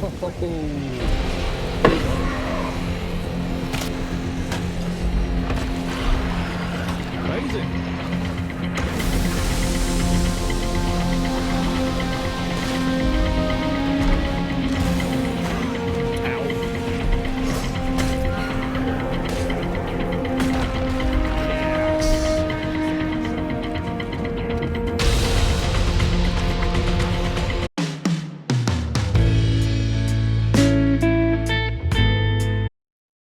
Amazing.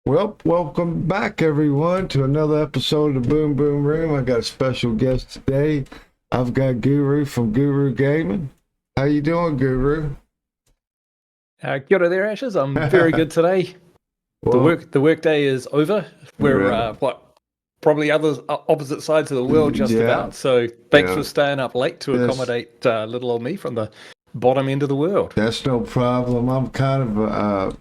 Well, welcome back everyone to another episode of the Boom Boom Room. I got a special guest today. I've got Guru from Guru Gaming. How you doing, Guru? Kia ora there, Ashes. I'm very good today. Well, The work day is over. We're probably opposite sides of the world just about. So thanks for staying up late to accommodate little old me from the bottom end of the world. That's no problem. I'm kind of a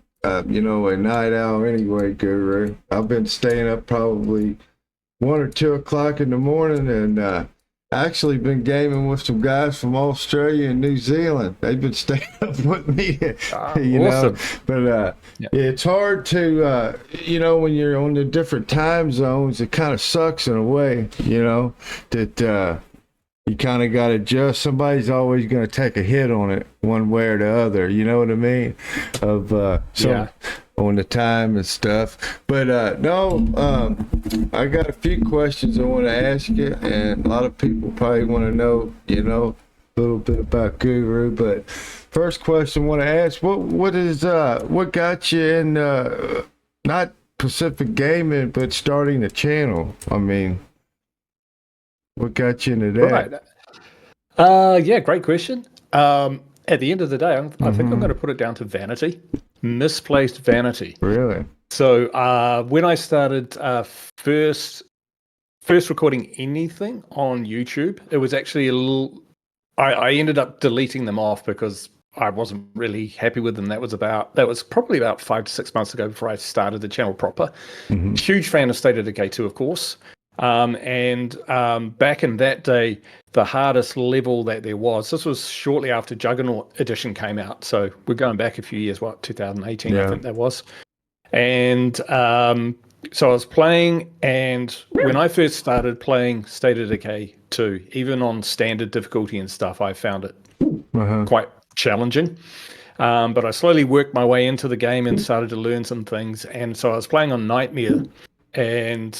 night owl anyway, Guru. I've been staying up probably 1 or 2 o'clock in the morning, and actually been gaming with some guys from Australia and New Zealand. They've been staying up with me, you awesome. know. But it's hard to, when you're on the different time zones, it kind of sucks in a way, that you kind of got to adjust. Somebody's always going to take a hit on it one way or the other. You know what I mean? On the time and stuff. But I got a few questions I want to ask you, and a lot of people probably want to know, a little bit about Guru. But first question I want to ask: what got you in not Pacific Gaming, but starting the channel? I mean, what got you into that? Right. Great question. At the end of the day, I think I'm going to put it down to vanity, misplaced vanity. Really? So when I started first recording anything on YouTube, it was actually I ended up deleting them off because I wasn't really happy with them. That was probably about 5 to 6 months ago before I started the channel proper. Huge fan of State of Decay 2, of course. And back in that day, the hardest level that there was, this was shortly after Juggernaut Edition came out. So we're going back a few years, 2018, I think that was. And so I was playing, and when I first started playing State of Decay 2, even on standard difficulty and stuff, I found it quite challenging. But I slowly worked my way into the game and started to learn some things. And so I was playing on Nightmare. And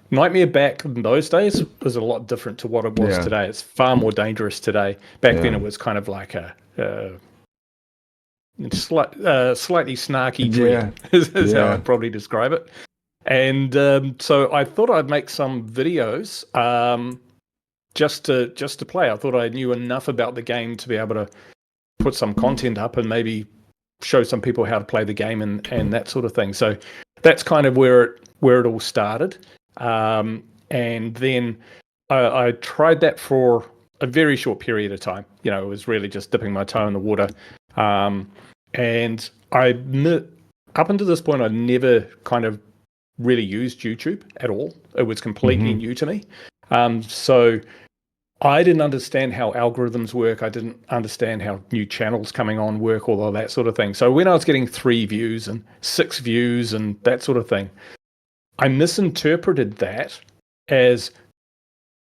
Nightmare back in those days was a lot different to what it was today. It's far more dangerous today. Back then it was kind of like a slightly snarky dread, is how I'd probably describe it. And so I thought I'd make some videos just to play. I thought I knew enough about the game to be able to put some content up and maybe show some people how to play the game and that sort of thing. So that's kind of where it all started. And then I tried that for a very short period of time. It was really just dipping my toe in the water. And up until this point, I'd never kind of really used YouTube at all. It was completely new to me. So I didn't understand how algorithms work. I didn't understand how new channels coming on work, all of that sort of thing. So when I was getting 3 views and 6 views and that sort of thing, I misinterpreted that as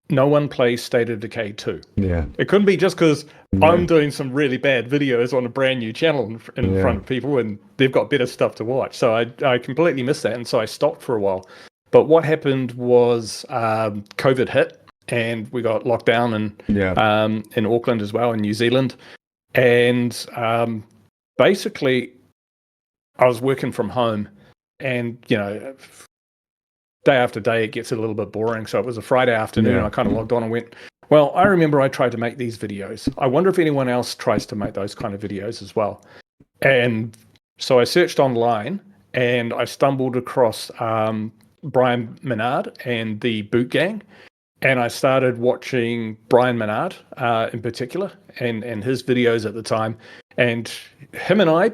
no one plays State of Decay 2. Yeah. It couldn't be just because I'm doing some really bad videos on a brand new channel in front of people and they've got better stuff to watch. So I completely missed that, and so I stopped for a while. But what happened was COVID hit. And we got locked down in Auckland as well, in New Zealand. And basically, I was working from home, and day after day it gets a little bit boring. So it was a Friday afternoon. I kind of logged on and went, well, I remember I tried to make these videos. I wonder if anyone else tries to make those kind of videos as well. And so I searched online, and I stumbled across Brian Menard and the Boot Gang. And I started watching Brian Menard in particular and his videos at the time. And him and I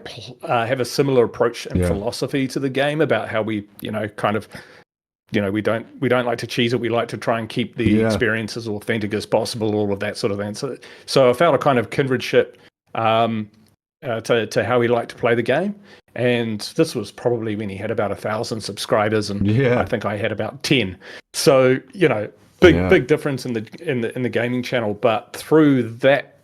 have a similar approach and philosophy to the game about how we, kind of, we don't like to cheese it. We like to try and keep the experience as authentic as possible, all of that sort of thing. So I felt a kind of kindredship to how he liked to play the game. And this was probably when he had about 1,000 subscribers, and I think I had about 10. So big difference in the gaming channel. But through that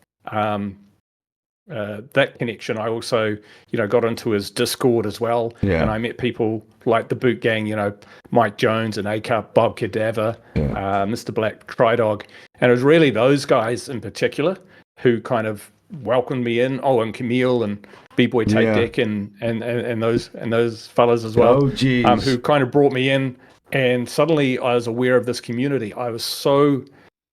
that connection, I also got into his Discord as well, and I met people like the Boot Gang, Mike Jones and A-Cup, Bob Cadaver, Mr. Black, Trydog, and it was really those guys in particular who kind of welcomed me in. Oh, and Camille and B-Boy Tape Deck and those fellas as well, who kind of brought me in, and suddenly I was aware of this community. I was so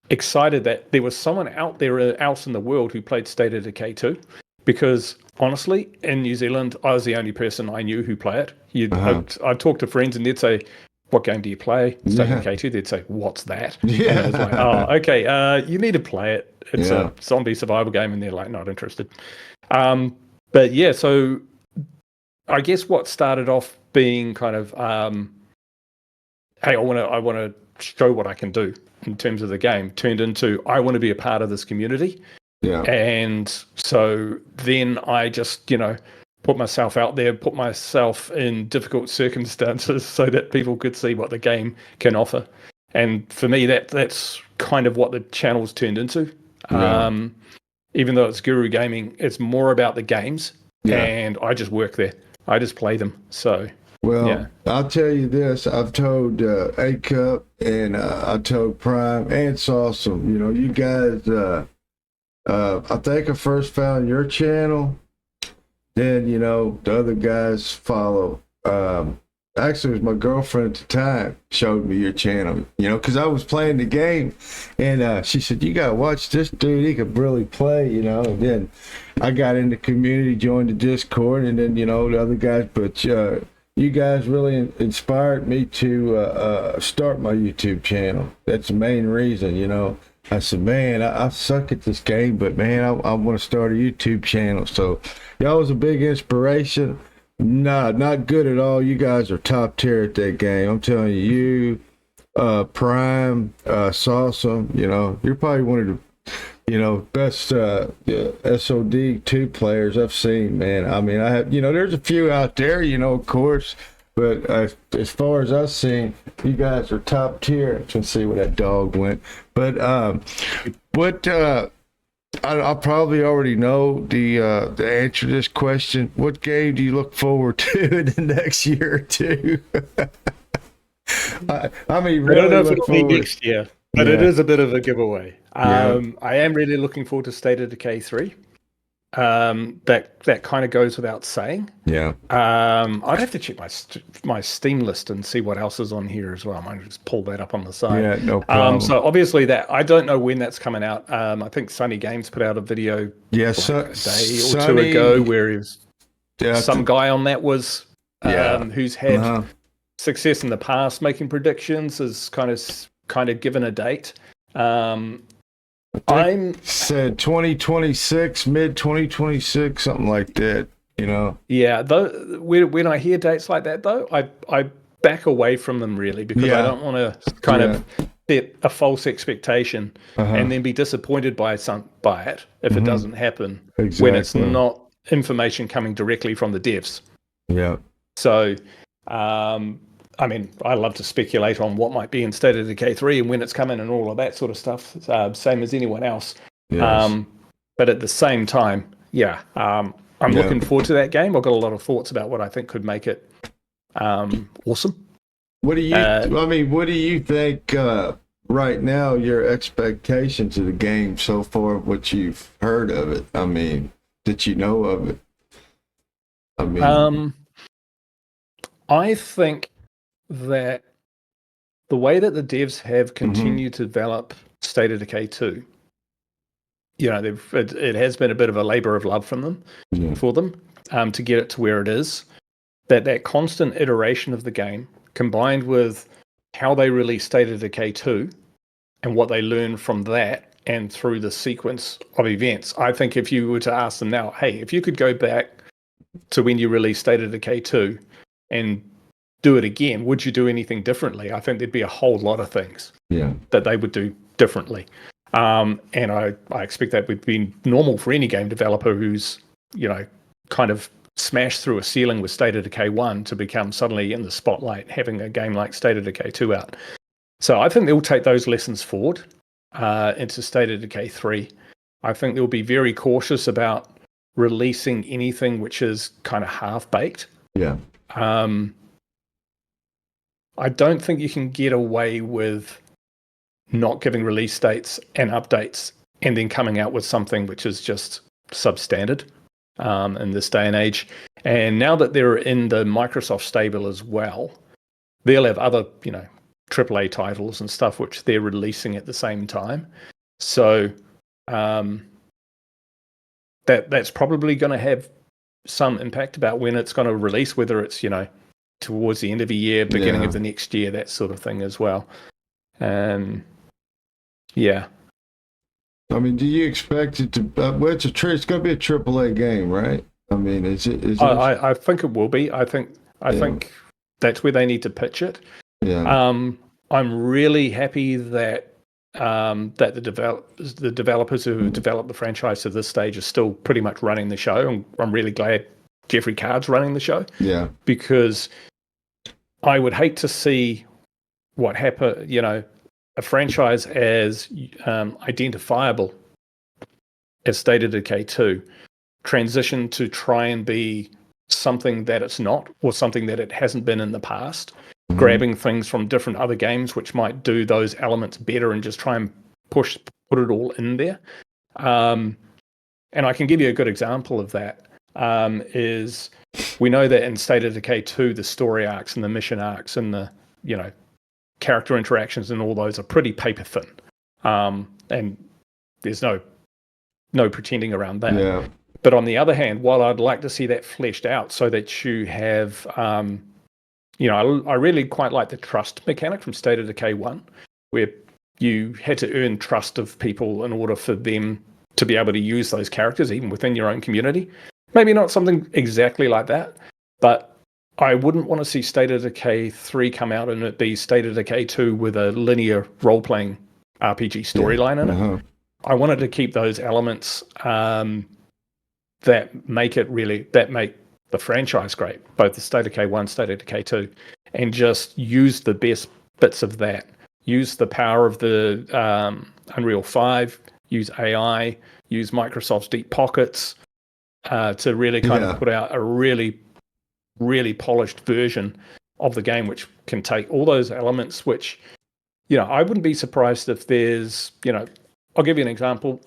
excited that there was someone out there else in the world who played State of Decay 2, because honestly, in New Zealand, I was the only person I knew who played it. I'd talk to friends and they'd say, "What game do you play?" State of Decay 2. They'd say, "What's that?" And I was like, "Oh, okay, you need to play it. It's a zombie survival game," and they're like, "Not interested." But yeah, so I guess what started off being kind of, hey, I want to show what I can do in terms of the game, turned into, I want to be a part of this community. And so then I just, put myself out there, put myself in difficult circumstances so that people could see what the game can offer. And for me, that's kind of what the channel's turned into. Even though it's Guru Gaming, it's more about the games, and I just work there. I just play them. So, I'll tell you this. I've told A-Cup and I told Prime and Sawsome, you guys, I think I first found your channel, then, the other guys follow. Actually, it was my girlfriend at the time showed me your channel, because I was playing the game, and she said, "You gotta watch this dude. He could really play," And then I got in the community, joined the Discord, and then the other guys. But you guys really inspired me to start my YouTube channel. That's the main reason, I said, man, I suck at this game, but man, I want to start a YouTube channel. So y'all was a big inspiration. Nah, not good at all. You guys are top tier at that game. I'm telling you, Prime, Sawsome, you're probably one of the, best SOD2 players I've seen, man. I mean, I have, there's a few out there, of course, but as far as I've seen, you guys are top tier. I can see where that dog went. But I'll probably already know the answer to this question. What game do you look forward to in the next year or two? I mean, really, I don't know if it'll be next year, but it is a bit of a giveaway. I am really looking forward to State of Decay 3. That kind of goes without saying. I'd have to check my Steam list and see what else is on here as well. I might just pull that up on the side. No problem. So obviously that I don't know when that's coming out. I think Sunny Games put out a video a day or two ago where some guy on that was who's had success in the past making predictions is kind of given a date. I said 2026, mid 2026, something like that, Yeah, though when I hear dates like that, though, I back away from them really, because I don't want to kind of set a false expectation and then be disappointed by it if it doesn't happen when it's not information coming directly from the devs. So, I mean, I love to speculate on what might be in State of Decay 3 and when it's coming and all of that sort of stuff, same as anyone else. But at the same time, I'm looking forward to that game. I've got a lot of thoughts about what I think could make it awesome. What do you? What do you think right now? Your expectations of the game so far? What you've heard of it? I mean, that you know of it. I think that the way that the devs have continued to develop State of Decay 2, it has been a bit of a labor of love for them to get it to where it is. That constant iteration of the game, combined with how they release State of Decay 2 and what they learn from that and through the sequence of events, I think if you were to ask them now, hey, if you could go back to when you released State of Decay 2 and do it again, would you do anything differently? I think there'd be a whole lot of things that they would do differently. And I expect that would be normal for any game developer who's kind of smash through a ceiling with State of Decay 1 to become suddenly in the spotlight, having a game like State of Decay 2 out. So I think they'll take those lessons forward into State of Decay 3. I think they'll be very cautious about releasing anything which is kind of half-baked. Yeah. I don't think you can get away with not giving release dates and updates and then coming out with something which is just substandard in this day and age. And now that they're in the Microsoft stable as well, they'll have other, AAA titles and stuff which they're releasing at the same time. So that's probably going to have some impact about when it's going to release, whether it's, towards the end of the year, beginning of the next year, that sort of thing as well. Yeah. I mean, do you expect it to? It's going to be a AAA game, right? I mean, is it? I think it will be. I think that's where they need to pitch it. Yeah. I'm really happy that the developers who have developed the franchise to this stage are still pretty much running the show, and I'm really glad Jeffrey Card's running the show. Yeah. Because I would hate to see what happen. A franchise as identifiable as State of Decay 2 transition to try and be something that it's not, or something that it hasn't been in the past, grabbing things from different other games which might do those elements better and just try and put it all in there. And I can give you a good example of that. Is we know that in State of Decay 2, the story arcs and the mission arcs and the, character interactions and all those are pretty paper thin. And there's no pretending around that. Yeah. But on the other hand, while I'd like to see that fleshed out so that you have, I really quite like the trust mechanic from State of Decay 1, where you had to earn trust of people in order for them to be able to use those characters, even within your own community. Maybe not something exactly like that, but I wouldn't want to see State of Decay 3 come out and it be State of Decay 2 with a linear role-playing RPG storyline in it. I wanted to keep those elements that make the franchise great, both the State of Decay 1, State of Decay 2, and just use the best bits of that. Use the power of the Unreal 5, use AI, use Microsoft's deep pockets to really kind of put out a really, really polished version of the game, which can take all those elements, which, I wouldn't be surprised if there's, I'll give you an example.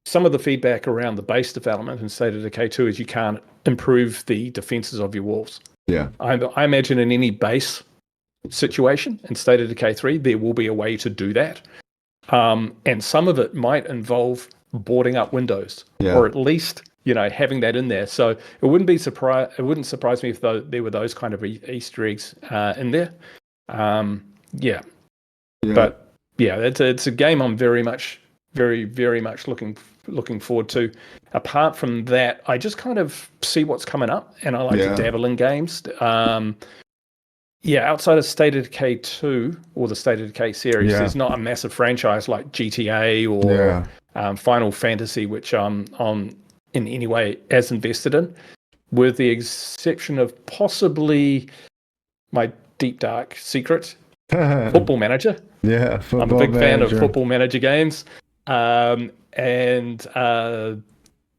Some of the feedback around the base development in State of Decay 2 is you can't improve the defenses of your walls. Yeah. I imagine in any base situation in State of Decay 3, there will be a way to do that. And some of it might involve boarding up windows, or at least, having that in there. So it wouldn't surprise me if there were those kind of Easter eggs in there. But it's a game I'm very, very much looking forward to. Apart from that, I just kind of see what's coming up, and I like to dabble in games. Outside of State of Decay 2 or the State of Decay series, there's not a massive franchise like GTA or Final Fantasy, which I'm in any way as invested in, with the exception of possibly my deep dark secret, Football Manager. Yeah, I'm a big fan of Football Manager games, and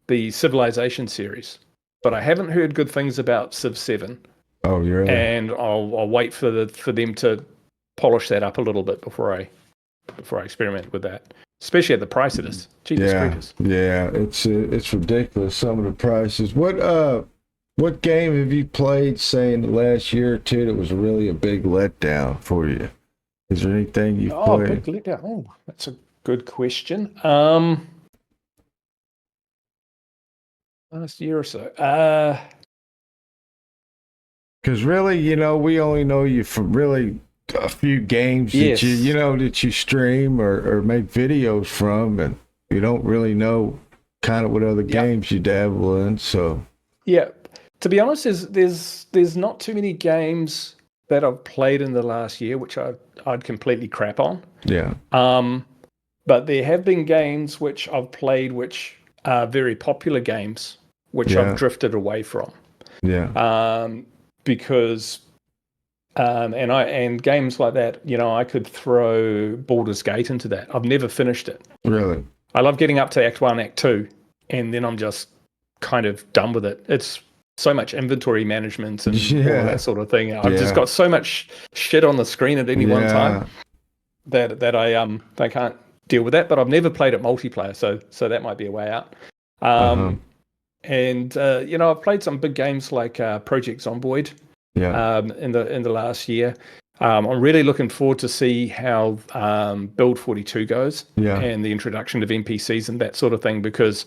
the Civilization series. But I haven't heard good things about Civ 7. Oh, you're right. And I'll wait for them to polish that up a little bit before I experiment with that. Especially at the price it is. Jeepers creepers. Yeah, it's ridiculous, some of the prices. What game have you played, say, in the last year or two that was really a big letdown for you? Is there anything you've played? Big letdown. Oh, that's a good question. Last year or so. Because really, we only know you from really a few games that that you stream or make videos from, and you don't really know kind of what other games you dabble in. So to be honest, there's not too many games that I've played in the last year which I'd completely crap on. Yeah. But there have been games which I've played which very popular games, which I've drifted away from. Yeah. Because and games like that, I could throw Baldur's Gate into that. I've never finished it. Really? I love getting up to Act 1, Act 2, and then I'm just kind of done with it. It's so much inventory management and all that sort of thing. I've just got so much shit on the screen at any one time that I can't deal with that. But I've never played it multiplayer, so that might be a way out. And I've played some big games like Project Zomboid in the last year. I'm really looking forward to see how Build 42 goes and the introduction of NPCs and that sort of thing, because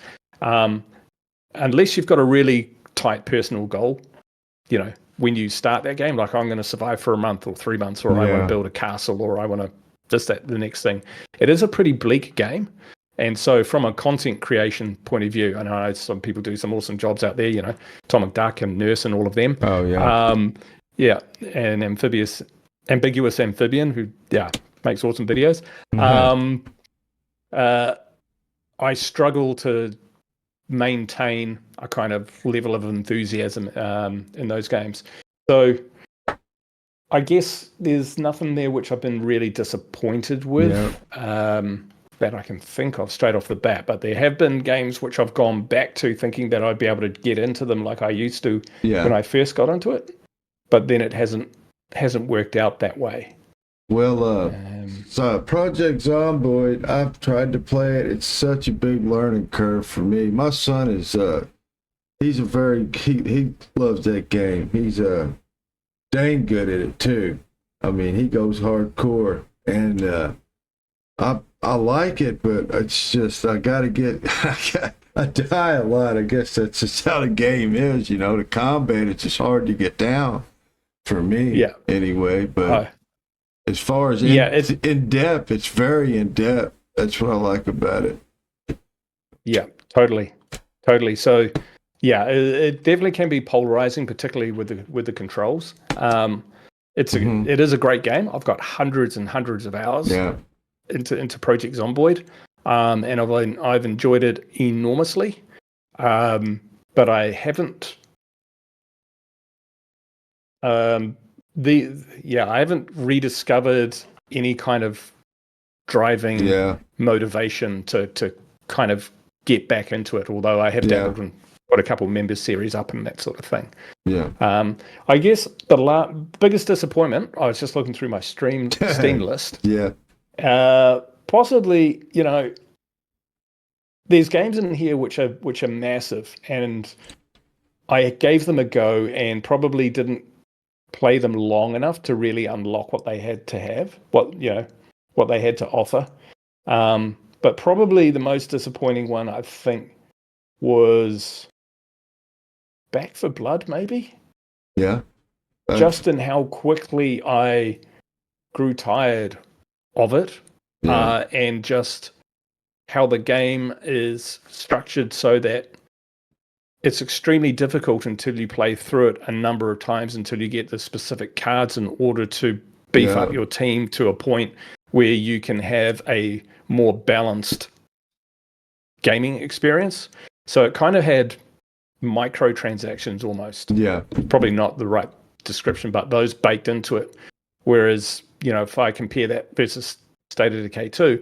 unless you've got a really tight personal goal, when you start that game, like I'm going to survive for a month or 3 months, or I want to build a castle, or I want to the next thing. It is a pretty bleak game. And so from a content creation point of view, and I know some people do some awesome jobs out there, Tom McDuck and Nurse and all of them. Oh, yeah. And Ambiguous Amphibian, who, makes awesome videos. I struggle to maintain a kind of level of enthusiasm in those games. So I guess there's nothing there which I've been really disappointed with that I can think of straight off the bat. But there have been games which I've gone back to thinking that I'd be able to get into them like I used to when I first got into it. But then it hasn't worked out that way. Well, so Project Zomboid, I've tried to play it. It's such a big learning curve for me. My son is, he loves that game. He's dang good at it too. I mean, he goes hardcore, and I like it, but it's just I die a lot. I guess that's just how the game is. The combat, it's just hard to get down for me. Anyway, but. As far as in depth, it's very in depth. That's what I like about it. Yeah, totally. So, it definitely can be polarizing, particularly with the controls. It is a great game. I've got hundreds and hundreds of hours into Project Zomboid, and I've enjoyed it enormously. But I haven't. I haven't rediscovered any kind of driving motivation to kind of get back into it, although I have dabbled and got a couple of members series up and that sort of thing. I guess the biggest disappointment, I was just looking through my Steam list. Possibly, there's games in here which are massive, and I gave them a go and probably didn't play them long enough to really unlock what they had to have, what they had to offer. But probably the most disappointing one, I think, was Back for Blood, maybe? Just in how quickly I grew tired of it, and just how the game is structured so that it's extremely difficult until you play through it a number of times until you get the specific cards in order to beef up your team to a point where you can have a more balanced gaming experience. So it kind of had microtransactions almost. Probably not the right description, but those baked into it. Whereas, if I compare that versus State of Decay 2,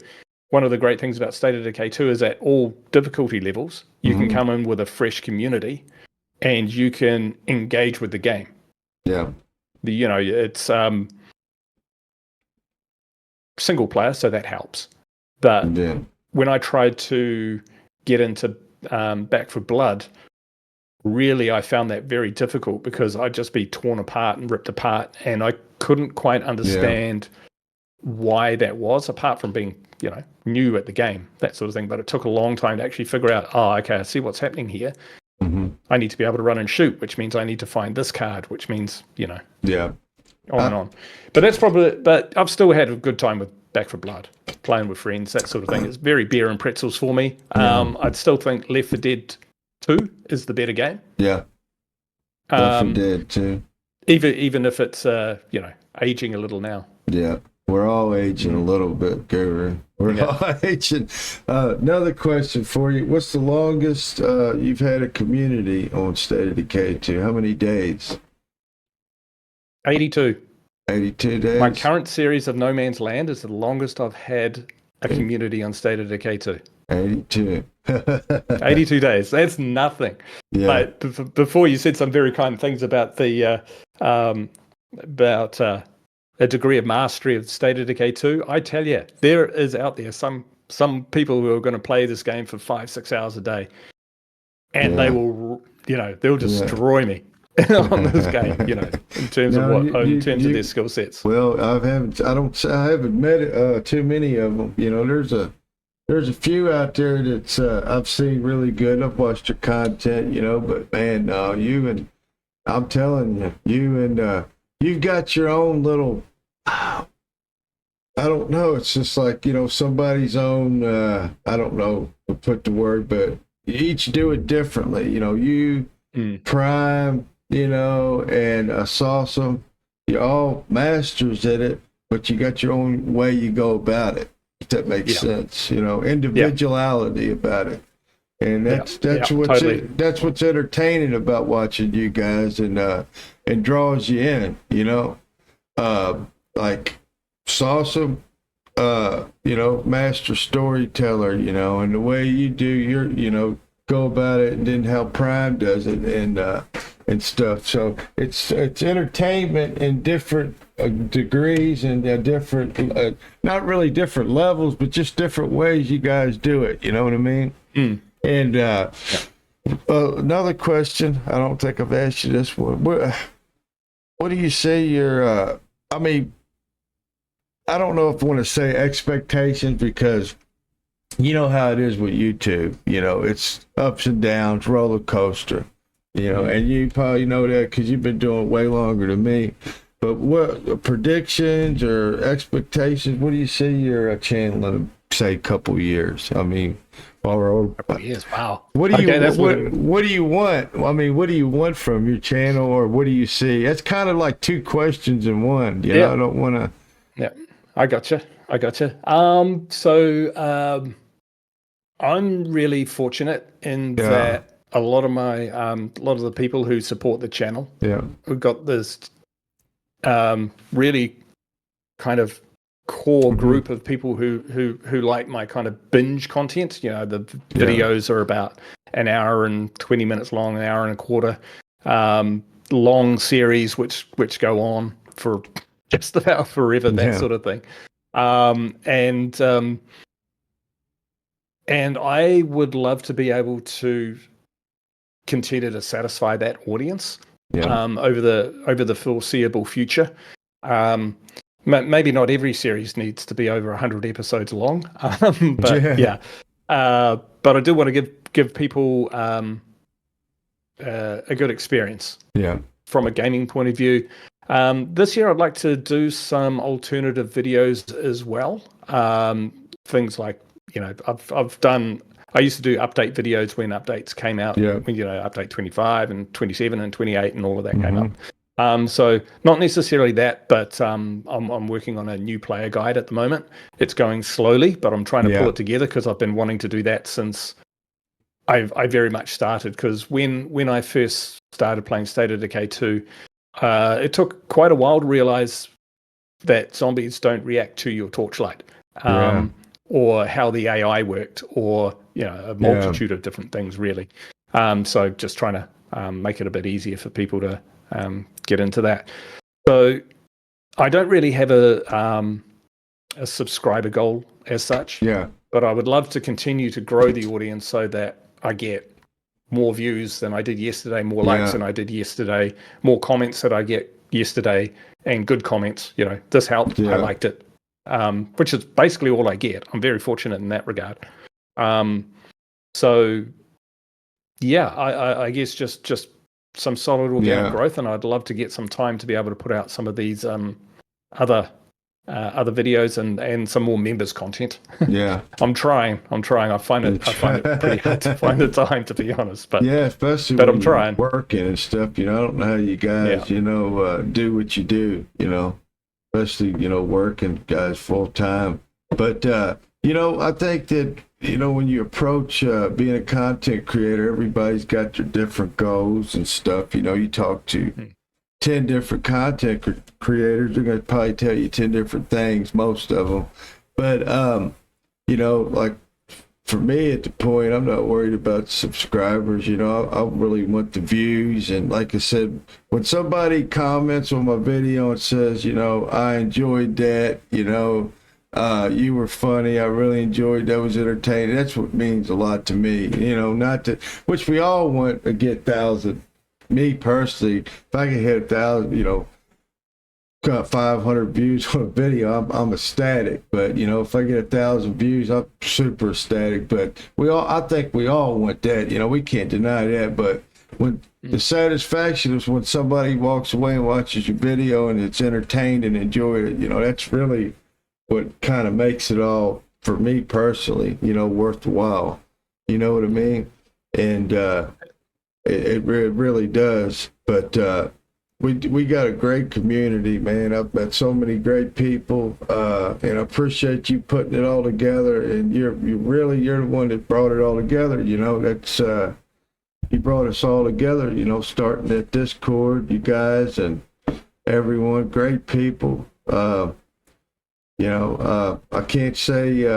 one of the great things about State of Decay 2 is at all difficulty levels, you can come in with a fresh community and you can engage with the game. It's single player, so that helps. But when I tried to get into Back for Blood, really I found that very difficult because I'd just be torn apart and ripped apart, and I couldn't quite understand why that was, apart from being new at the game, that sort of thing. But it took a long time to actually figure out, okay, I see what's happening here. I need to be able to run and shoot, which means I need to find this card, which means, on and on. But I've still had a good time with Back for Blood, playing with friends, that sort of thing. It's very beer and pretzels for me. I'd still think Left 4 Dead 2 is the better game. Left 4 Dead 2. Even if it's, aging a little now. We're all aging a little bit, Guru. We're all aging. Another question for you. What's the longest you've had a community on State of Decay 2? How many days? 82. 82 days? My current series of No Man's Land is the longest I've had a community on State of Decay 2. 82. 82 days. That's nothing. Yeah. But before you said some very kind things about the a degree of mastery of State of Decay 2. I tell you, there is out there some people who are going to play this game for 5-6 hours a day, and they will, they'll destroy me on this game, in terms of their skill sets. Well, I haven't met too many of them. There's a few out there that's I've seen really good. I've watched your content, but man, no, I'm telling you, you've got your own little, I don't know. It's just like, somebody's own, I don't know to put the word, but you each do it differently. You, Prime, and Sauceum, you're all masters at it, but you got your own way you go about it. If that makes sense, individuality about it. And that's what's entertaining about watching you guys, and draws you in, like Sauceum, master storyteller, and the way you do your, go about it, and then how Prime does it, and stuff. So it's entertainment in different degrees and different, not really different levels, but just different ways you guys do it. You know what I mean? And another question, I don't think I've asked you this one. What do you say your, I don't know if I want to say expectations, because you know how it is with YouTube. It's ups and downs, roller coaster, and you probably know that because you've been doing it way longer than me. But what predictions or expectations, what do you see your channel in, say, a couple years? Or couple years, wow. What do you want? What do you want from your channel, or what do you see? That's kind of like two questions in one. I don't want to. Yeah, I gotcha. So I'm really fortunate in that a lot of the people who support the channel, we've got this really kind of core group of people who like my kind of binge content. The videos are about an hour and 20 minutes long, an hour and a quarter, long series which go on for just about forever, that sort of thing. And I would love to be able to continue to satisfy that audience over the foreseeable future. Maybe not every series needs to be over 100 episodes long, but but I do want to give people a good experience. From a gaming point of view. This year, I'd like to do some alternative videos as well. Things like, I used to do update videos when updates came out. When, update 25 and 27 and 28 and all of that came up. So not necessarily that, but I'm working on a new player guide at the moment. It's going slowly, but I'm trying to pull it together because I've been wanting to do that since I very much started. Because when I first started playing State of Decay 2, it took quite a while to realize that zombies don't react to your torchlight, or how the AI worked, or a multitude of different things, really. So just trying to make it a bit easier for people to get into that. So I don't really have a subscriber goal as such. But I would love to continue to grow the audience so that I get more views than I did yesterday, more likes than I did yesterday, more comments that I get yesterday, and good comments. This helped. I liked it, which is basically all I get. I'm very fortunate in that regard. So I guess just some solid organic growth, and I'd love to get some time to be able to put out some of these other videos and some more members content. I'm trying. I find it pretty hard to find the time, to be honest. But especially but when I'm trying. Working and stuff. I don't know how you guys, do what you do. especially, working guys full time. But, I think that, when you approach being a content creator, everybody's got their different goals and stuff. You talk to 10 different content creators, they're going to probably tell you 10 different things, most of them. But, like for me at the point, I'm not worried about subscribers. I really want the views. And like I said, when somebody comments on my video and says, I enjoyed that, you were funny, I really enjoyed that, was entertaining, that's what means a lot to me. Not to, which we all want to get 1,000. Me personally, if I can hit 1,000, got 500 views on a video, I'm ecstatic. But if I get 1,000 views, I'm super ecstatic. But I think we all want that. We can't deny that. But when the satisfaction is when somebody walks away and watches your video and it's entertained and enjoyed it, that's really what kind of makes it all, for me personally, worth the while. You know what I mean? And it really does. But we got a great community, man. I've met so many great people, and I appreciate you putting it all together. And you're the one that brought it all together. That's you brought us all together. Starting at Discord, you guys and everyone, great people. I can't say.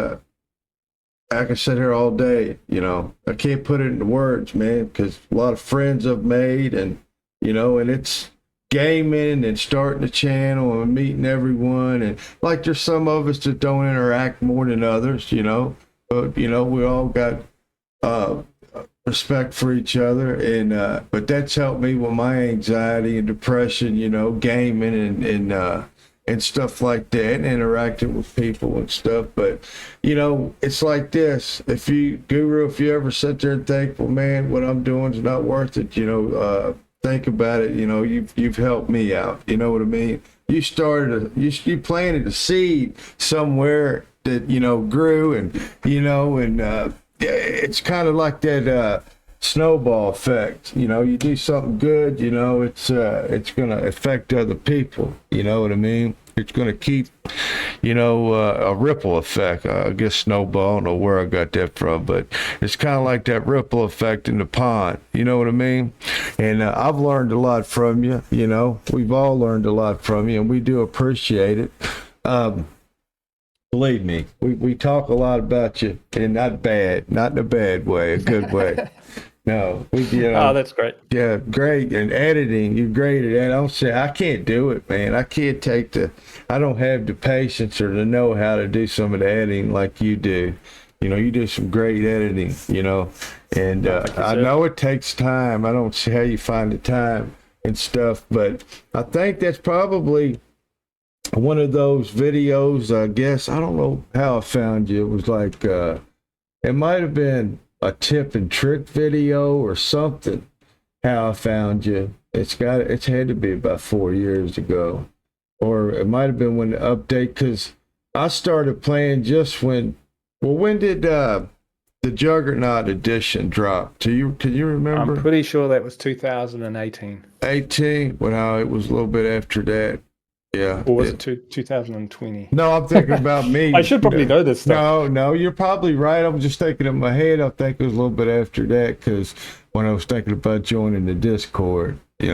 I can sit here all day. I can't put it into words, man, because a lot of friends I've made, and and it's gaming and starting the channel and meeting everyone, and like there's some of us that don't interact more than others, but we all got respect for each other, and but that's helped me with my anxiety and depression, gaming and stuff like that, and interacting with people and stuff. But it's like this: if you ever sit there and think, well, man, what I'm doing is not worth it, think about it. You've helped me out. You know what I mean? You planted a seed somewhere that grew, and it's kind of like that snowball effect. You do something good, it's gonna affect other people. You know what I mean? It's gonna keep, a ripple effect. I guess snowball. I don't know where I got that from, but it's kind of like that ripple effect in the pond. You know what I mean? And I've learned a lot from you. We've all learned a lot from you, and we do appreciate it. Believe me, we talk a lot about you, and not in a bad way, a good way. No, oh, that's great. Yeah, great. And editing, you're great at that. I don't say I can't do it, man. I don't have the patience or the know how to do some of the editing like you do. You do some great editing, and I know it takes time. I don't see how you find the time and stuff, but I think that's probably one of those videos, I guess. I don't know how I found you. It was like, it might have been a tip and trick video or something, how I found you. It's had to be about 4 years ago, or it might have been when the update, because I started playing just when did the Juggernaut edition drop? Can you remember? I'm pretty sure that was 2018. 18? Well, no, it was a little bit after that. Yeah. Or was it 2020? No, I'm thinking about me. I should probably know this stuff. No, you're probably right. I'm just thinking in my head. I think it was a little bit after that, because when I was thinking about joining the Discord, it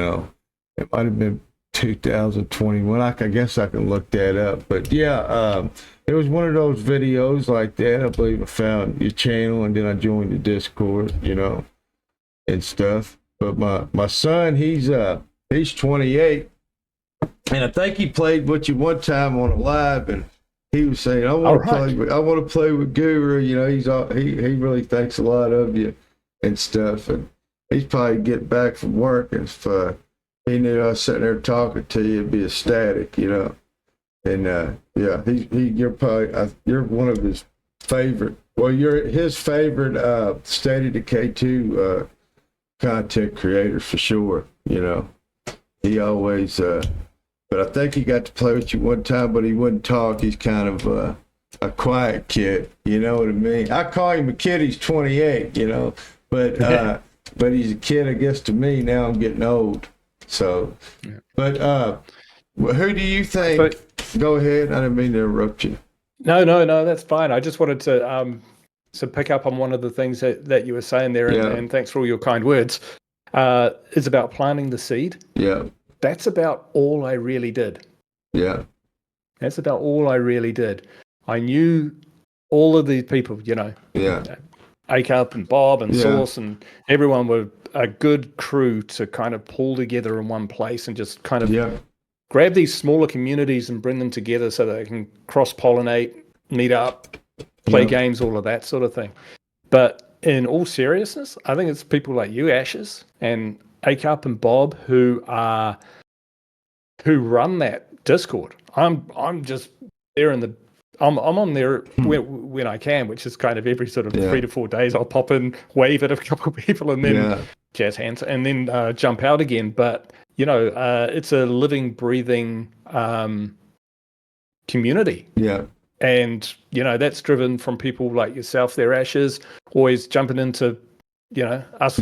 might have been 2021. I guess I can look that up. But yeah, it was one of those videos like that. I believe I found your channel, and then I joined the Discord, and stuff. But my son, he's 28. And I think he played with you one time on a live, and he was saying, I want to play with Guru. He really thinks a lot of you and stuff. And he's probably getting back from work, and if he knew I was sitting there talking to you, he'd be ecstatic, And yeah, you're one of his favorite. Well, you're his favorite State of Decay 2 content creators for sure. He always. But I think he got to play with you one time, but he wouldn't talk. He's kind of a quiet kid. You know what I mean? I call him a kid. He's 28, but but he's a kid, I guess, to me. Now I'm getting old. So, but Well, who do you think? Go ahead. I didn't mean to interrupt you. No, that's fine. I just wanted to pick up on one of the things that you were saying there, and thanks for all your kind words. Is about planting the seed. Yeah. That's about all I really did. Yeah. That's about all I really did. I knew all of these people, Yeah. Acup and Bob and Source and everyone were a good crew to kind of pull together in one place and just kind of grab these smaller communities and bring them together so they can cross-pollinate, meet up, play games, all of that sort of thing. But in all seriousness, I think it's people like you, Ashes, and Acup and Bob who run that Discord. I'm just there I'm on there when I can, which is kind of every sort of 3 to 4 days. I'll pop in, wave at a couple of people, and then jazz hands, and then jump out again. But it's a living, breathing community. Yeah. And, that's driven from people like yourself there, Ashes, always jumping into, us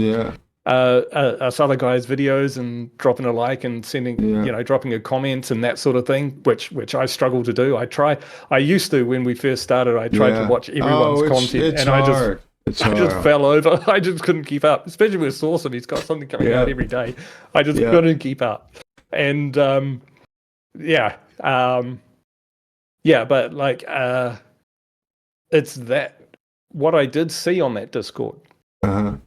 us other guys' videos and dropping a like and sending, dropping a comment and that sort of thing, which I struggle to do. I used to, when we first started, I tried to watch everyone's content, and I just fell over. I just couldn't keep up, especially with Sawson. He's got something coming out every day. I just couldn't keep up. And, but like, it's that, what I did see on that Discord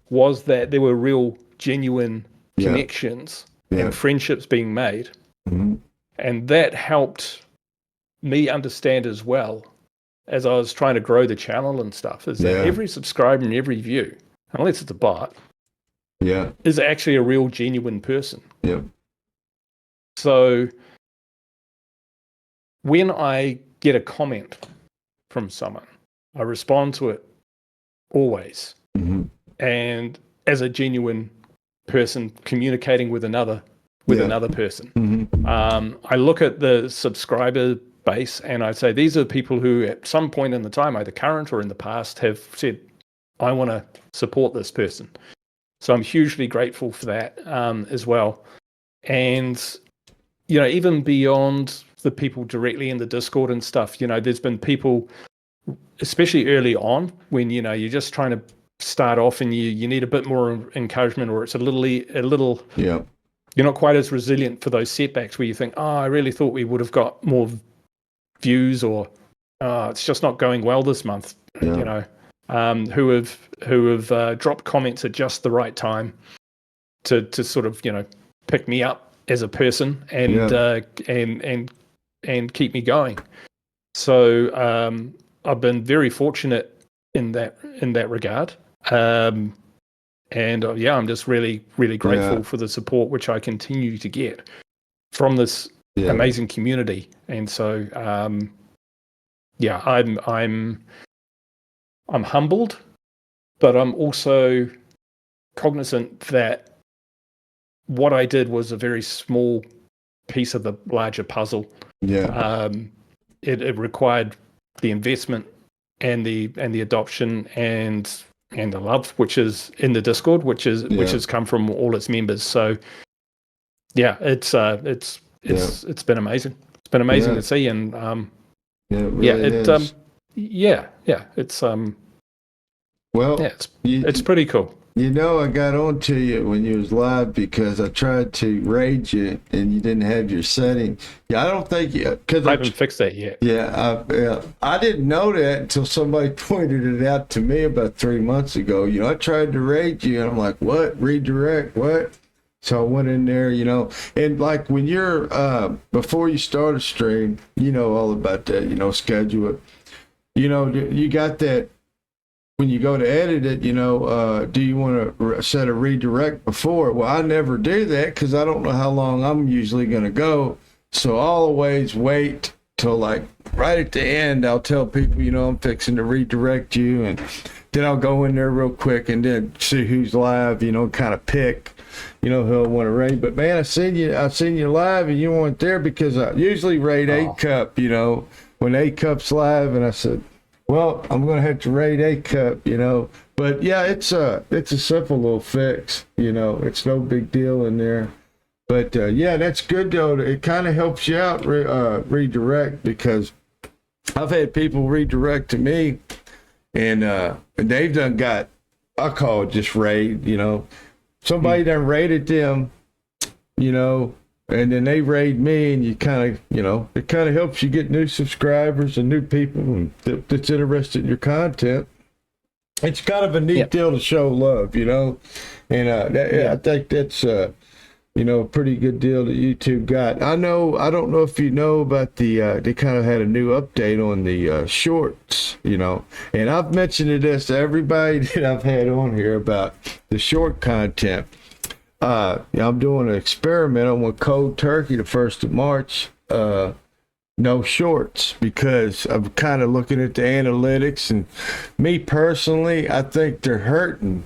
was that there were real, genuine connections and friendships being made. Mm-hmm. And that helped me understand as well, as I was trying to grow the channel and stuff, is that every subscriber and every view, unless it's a bot, is actually a real, genuine person. Yeah. So when I get a comment from someone, I respond to it always. Mm-hmm. And as a genuine person communicating with another person. Mm-hmm. I look at the subscriber base and I say, these are people who at some point in the time, either current or in the past, have said, I want to support this person. So I'm hugely grateful for that as well. And, even beyond the people directly in the Discord and stuff, there's been people, especially early on, when, you're just trying to start off and you need a bit more encouragement, or it's a little you're not quite as resilient for those setbacks where you think, I really thought we would have got more views, or it's just not going well this month, who have dropped comments at just the right time to sort of pick me up as a person and keep me going. So I've been very fortunate in that regard. I'm just really, really grateful for the support which I continue to get from this amazing community. And so, I'm humbled, but I'm also cognizant that what I did was a very small piece of the larger puzzle. It required the investment and the adoption and the love, which is in the Discord, which has come from all its members. So it's been amazing. It's been amazing to see, and it's pretty cool. I got on to you when you was live because I tried to raid you and you didn't have your setting. I don't think because I haven't fixed that yet. I didn't know that until somebody pointed it out to me about 3 months ago. I tried to raid you and I'm like, what? Redirect? What? So I went in there, and like when you're before you start a stream, all about that, schedule it. You got that. When you go to edit it, do you want to set a redirect before? Well, I never do that because I don't know how long I'm usually going to go. So I'll always wait till like right at the end. I'll tell people, I'm fixing to redirect you. And then I'll go in there real quick and then see who's live, kind of pick, who I want to raid. But man, I've seen you live and you weren't there because I usually raid A-Cup, when A-Cup's live. And I said, well, I'm going to have to raid A-Cup, But yeah, it's a simple little fix, It's no big deal in there. But yeah, that's good though. It kind of helps you out redirect, because I've had people redirect to me, and they've done got, I call it just raid. Somebody done raided them, and then they raid me, and you kind of, it kind of helps you get new subscribers and new people that's interested in your content. It's kind of a neat deal to show love, and I think that's a pretty good deal that YouTube got. I don't know if you know about they kind of had a new update on the shorts, and I've mentioned this to everybody that I've had on here about the short content. I'm doing an experiment. I'm with Cold Turkey the 1st of March. No shorts, because I'm kind of looking at the analytics, and me personally, I think they're hurting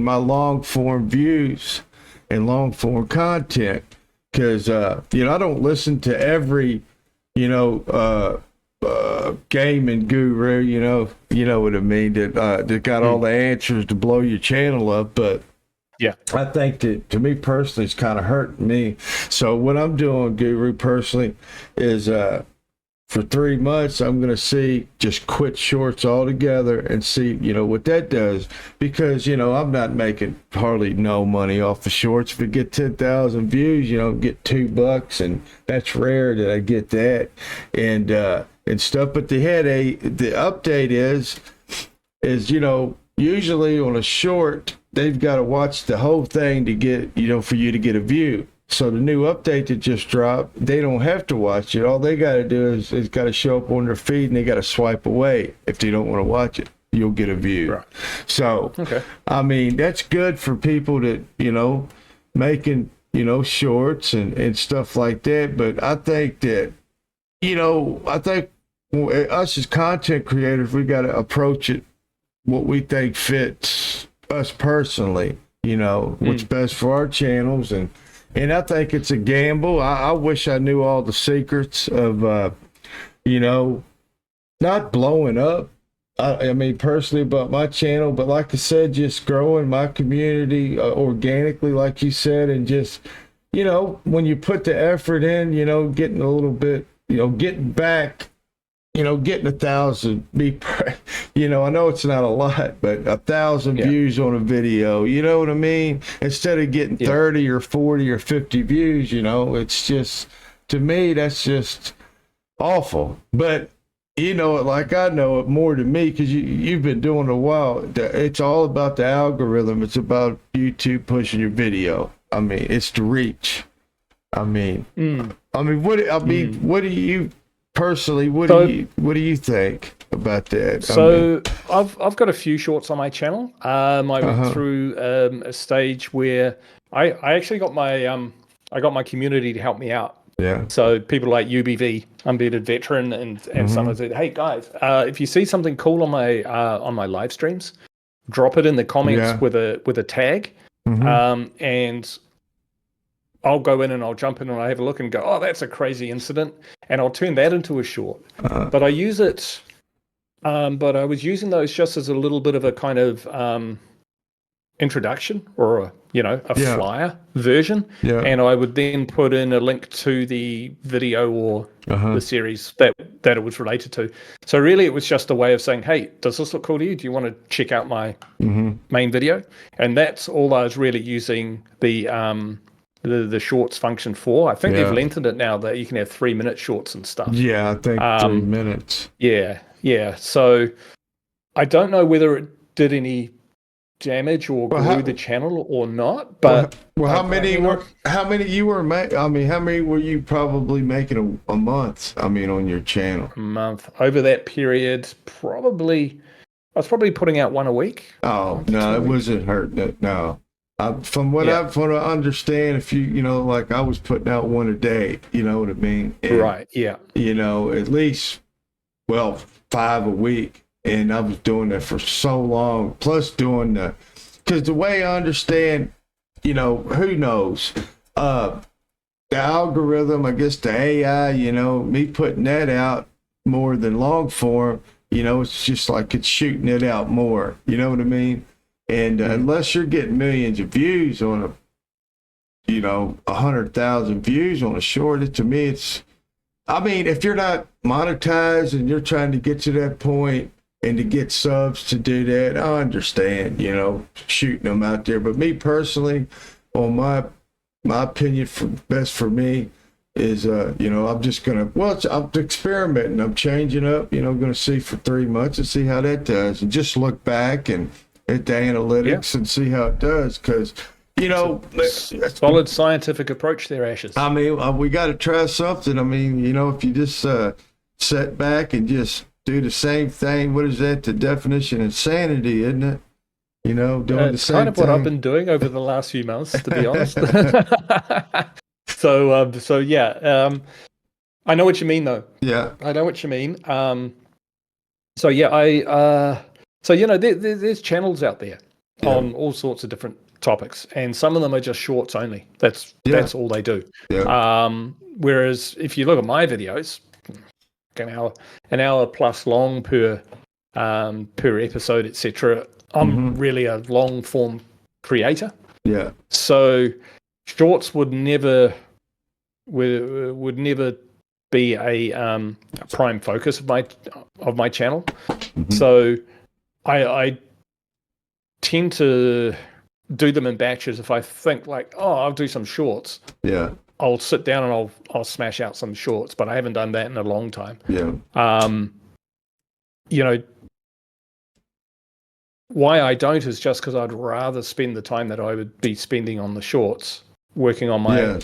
my long form views and long form content, because I don't listen to every gaming guru, you know what I mean, that got all the answers to blow your channel up. But yeah, I think that, to me personally, it's kind of hurting me. So what I'm doing, Guru, personally, is for 3 months, I'm going to just quit shorts altogether and see, what that does. Because, I'm not making hardly no money off the shorts. If I get 10,000 views, get $2, and that's rare that I get that, and stuff. But the update is, usually on a short, they've got to watch the whole thing to get, for you to get a view. So the new update that just dropped, they don't have to watch it. All they got to do is it's got to show up on their feed, and they got to swipe away if they don't want to watch it. You'll get a view. Right. So, okay. I mean, that's good for people that, making, shorts and stuff like that. But I think that, us as content creators, we got to approach it what we think fits us personally, what's best for our channels. And I think it's a gamble. I wish I knew all the secrets of, not blowing up. I mean, personally, about my channel, but like I said, just growing my community organically, like you said, and just, when you put the effort in, getting a little bit, getting back, getting 1,000, I know it's not a lot, but 1,000 views on a video, you know what I mean? Instead of getting 30 or 40 or 50 views, it's just, to me, that's just awful. But like I know it more than me, because you've been doing it a while. It's all about the algorithm. It's about YouTube pushing your video. I mean, it's the reach. What do you personally? What do you think about that? So I've got a few shorts on my channel. I went through a stage where I actually got my community to help me out. Yeah. So people like UBV, Unbearded Veteran, and someone said, "Hey guys, if you see something cool on my live streams, drop it in the comments with a tag, and I'll go in and I'll jump in and I have a look and go, oh, that's a crazy incident, and I'll turn that into a short. But I use it, but I was using those just as a little bit of a kind of introduction, or a flyer version, and I would then put in a link to the video or the series that it was related to. So really it was just a way of saying, hey, does this look cool to you? Do you want to check out my main video? And that's all I was really using the shorts function for. I think they've lengthened it now that you can have 3-minute shorts and stuff. Yeah, I think 3 minutes. Yeah. So I don't know whether it did any damage or grew the channel or not, but how many were you probably making a month? I mean, on your channel, a month over that period, I was probably putting out one a week. Oh no, it wasn't hurting it. No, from what I understand, if like I was putting out one a day, you know what I mean? And, right. Yeah. At least 5 a week. And I was doing that for so long, plus doing because the way I understand, who knows, the algorithm, I guess the AI, me putting that out more than long form, it's just like it's shooting it out more, you know what I mean? And unless you're getting millions of views on 100,000 views on a short. To me, I mean, if you're not monetized and you're trying to get to that point and to get subs to do that, I understand, shooting them out there. But me personally, on my opinion, best for me is, I'm just I'm experimenting. I'm changing up, going to see for 3 months and see how that does, and just look back and at the analytics and see how it does. Because, solid scientific approach there, Ashes. I mean, we got to try something. I mean, if you just sit back and just do the same thing, what is that? The definition of insanity, isn't it? Doing the same thing. Kind of what I've been doing over the last few months, to be honest. So yeah, I know what you mean, though. Yeah, I know what you mean. So yeah, there's channels out there on all sorts of different topics, and some of them are just shorts only. That's all they do. Yeah. Whereas if you look at my videos, an hour plus long per episode, etc. I'm really a long form creator. Yeah. So shorts would never be a prime focus of my channel. So I tend to do them in batches. If I think like, I'll do some shorts. Yeah. I'll sit down and I'll smash out some shorts, but I haven't done that in a long time. Yeah. Why I don't is just because I'd rather spend the time that I would be spending on the shorts working on my